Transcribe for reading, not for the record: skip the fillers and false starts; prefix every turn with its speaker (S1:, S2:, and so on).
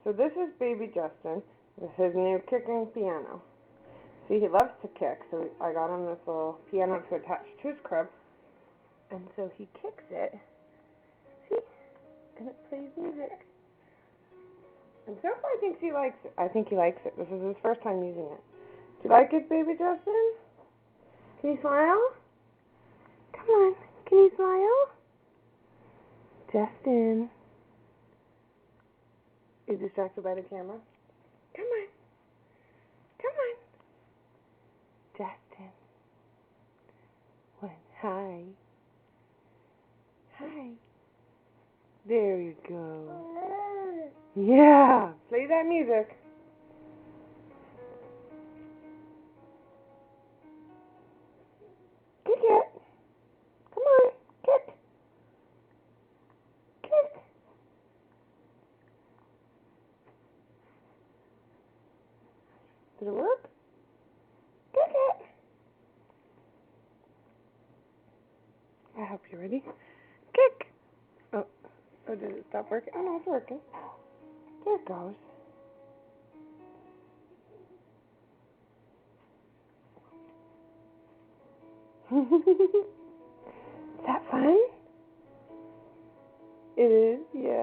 S1: So this is baby Justin with his new kicking piano. See, he loves to kick, so I got him this little piano to attach to his crib. And so he kicks it. See? And it plays music. And so far I think he likes it. I think he likes it. This is his first time using it. Do you like it, baby Justin? Can you smile? Come on. Can you smile? Justin. Are you distracted by the camera? Come on. Come on. Justin. One. Hi. Hi. There you go. Yeah. Play that music. Kick it. Come on. Kick. Kick. Did it work? Kick it. I hope you're ready. Kick. Oh. Oh, did it stop working? Oh, no, it's working. There it goes. Is that fun? It is, yeah.